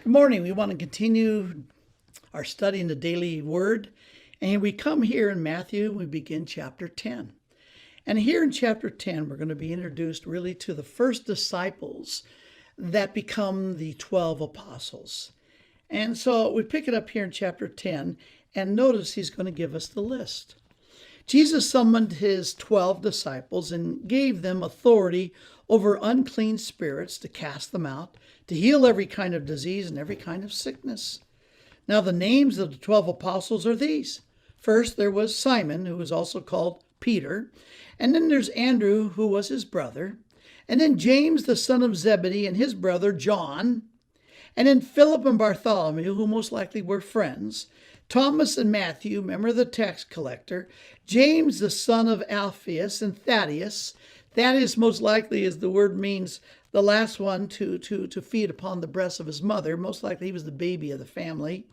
Good morning. We want to continue our study in the daily word. And we come here in Matthew, we begin chapter 10. And here in chapter 10, we're going to be introduced really to the first disciples that become the 12 apostles. And so we pick it up here in chapter 10, and notice he's going to give us the list. Jesus summoned his 12 disciples and gave them authority over unclean spirits to cast them out, to heal every kind of disease and every kind of sickness. Now the names of the 12 apostles are these. First, there was Simon, who was also called Peter. And then there's Andrew, who was his brother. And then James, the son of Zebedee, and his brother John. And then Philip and Bartholomew, who most likely were friends. Thomas and Matthew, remember the tax collector. James, the son of Alphaeus, and Thaddeus. Thaddeus most likely, as the word means, the last one to feed upon the breast of his mother. Most likely he was the baby of the family.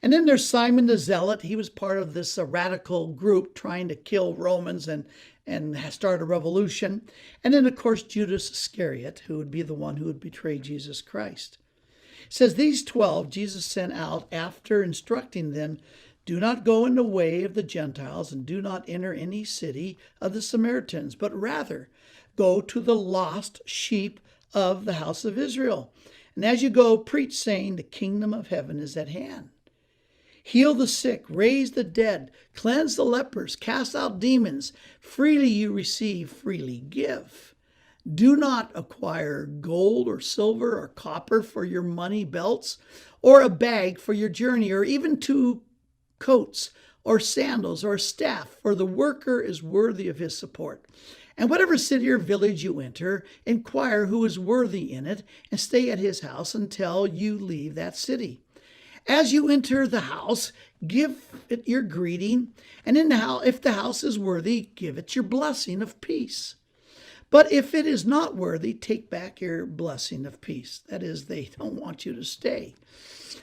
And then there's Simon the Zealot. He was part of this radical group trying to kill Romans and start a revolution. And then, of course, Judas Iscariot, who would be the one who would betray Jesus Christ. It says, these 12 Jesus sent out after instructing them, do not go in the way of the Gentiles and do not enter any city of the Samaritans, but rather go to the lost sheep of the house of Israel. And as you go, preach, saying, the kingdom of heaven is at hand. Heal the sick, raise the dead, cleanse the lepers, cast out demons. Freely you receive, freely give. Do not acquire gold or silver or copper for your money belts, or a bag for your journey, or even 2 coats or sandals or a staff, for the worker is worthy of his support. And whatever city or village you enter, inquire who is worthy in it, and stay at his house until you leave that city. As you enter the house, give it your greeting, and if the house is worthy, give it your blessing of peace. But if it is not worthy, take back your blessing of peace. That is, they don't want you to stay.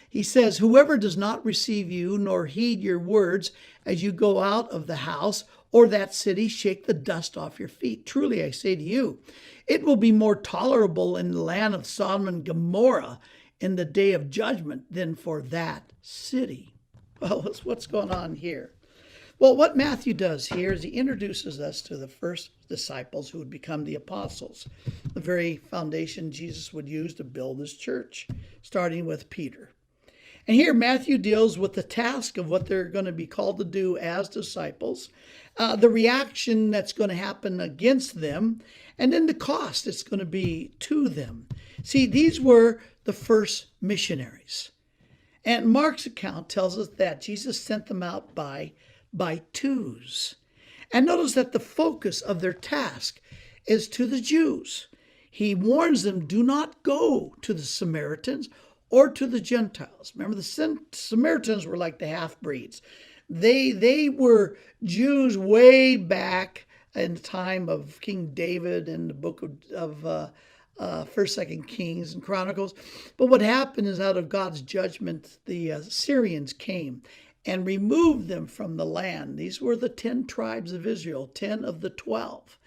He says, whoever does not receive you nor heed your words as you go out of the house or that city, shake the dust off your feet. Truly, I say to you, it will be more tolerable in the land of Sodom and Gomorrah in the day of judgment than for that city. Well, what's going on here? Well, what Matthew does here is he introduces us to the first disciples who would become the apostles, the very foundation Jesus would use to build his church, starting with Peter. And here Matthew deals with the task of what they're going to be called to do as disciples, the reaction that's going to happen against them, and then the cost that's going to be to them. See, these were the first missionaries. And Mark's account tells us that Jesus sent them out by twos. And notice that the focus of their task is to the Jews. He warns them, do not go to the Samaritans or to the Gentiles. Remember, the Samaritans were like the half-breeds. They were Jews way back in the time of King David and the book of 1st, 2nd Kings and Chronicles. But what happened is, out of God's judgment, the Syrians came and removed them from the land. These were the 10 tribes of Israel, 10 of the 12.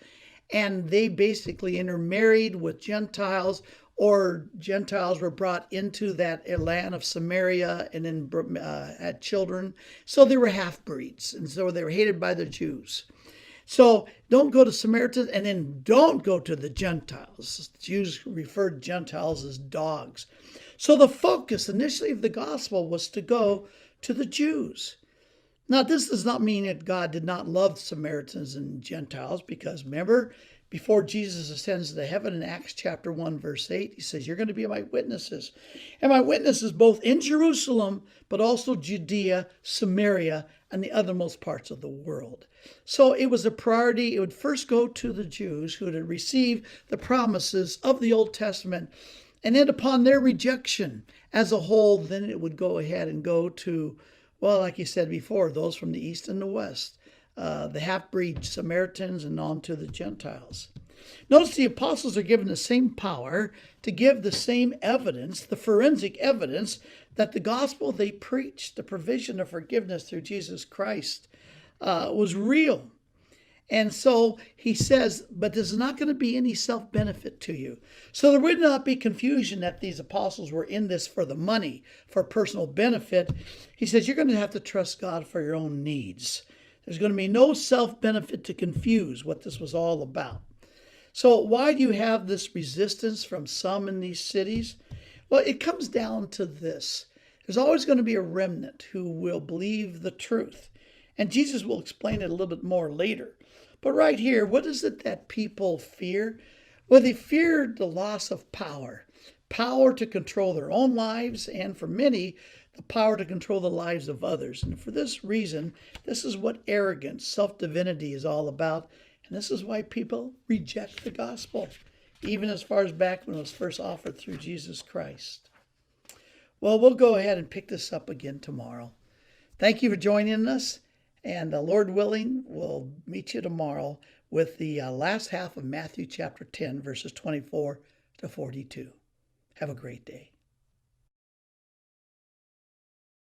And they basically intermarried with Gentiles, or Gentiles were brought into that land of Samaria and then had children. So they were half-breeds, and so they were hated by the Jews. So don't go to Samaritans, and then don't go to the Gentiles. Jews referred to Gentiles as dogs. So the focus initially of the gospel was to go to the Jews. Now, this does not mean that God did not love Samaritans and Gentiles, because remember, before Jesus ascends to heaven in Acts chapter 1, verse 8, he says, you're going to be my witnesses. And my witnesses both in Jerusalem, but also Judea, Samaria, and the othermost parts of the world. So it was a priority. It would first go to the Jews who had received the promises of the Old Testament. And then upon their rejection as a whole, then it would go ahead and go to, well, like you said before, those from the east and the west, the half-breed Samaritans, and on to the Gentiles. Notice the apostles are given the same power to give the same evidence, the forensic evidence, that the gospel they preached, the provision of forgiveness through Jesus Christ, was real. And so he says, but there's not going to be any self-benefit to you. So there would not be confusion that these apostles were in this for the money, for personal benefit. He says, you're going to have to trust God for your own needs. There's going to be no self-benefit to confuse what this was all about. So why do you have this resistance from some in these cities? Well, it comes down to this. There's always going to be a remnant who will believe the truth. And Jesus will explain it a little bit more later. But right here, what is it that people fear? Well, they fear the loss of power. Power to control their own lives, and for many, the power to control the lives of others. And for this reason, this is what arrogance, self-divinity is all about. And this is why people reject the gospel, even as far as back when it was first offered through Jesus Christ. Well, we'll go ahead and pick this up again tomorrow. Thank you for joining us. And Lord willing, we'll meet you tomorrow with the last half of Matthew chapter 10, verses 24 to 42. Have a great day.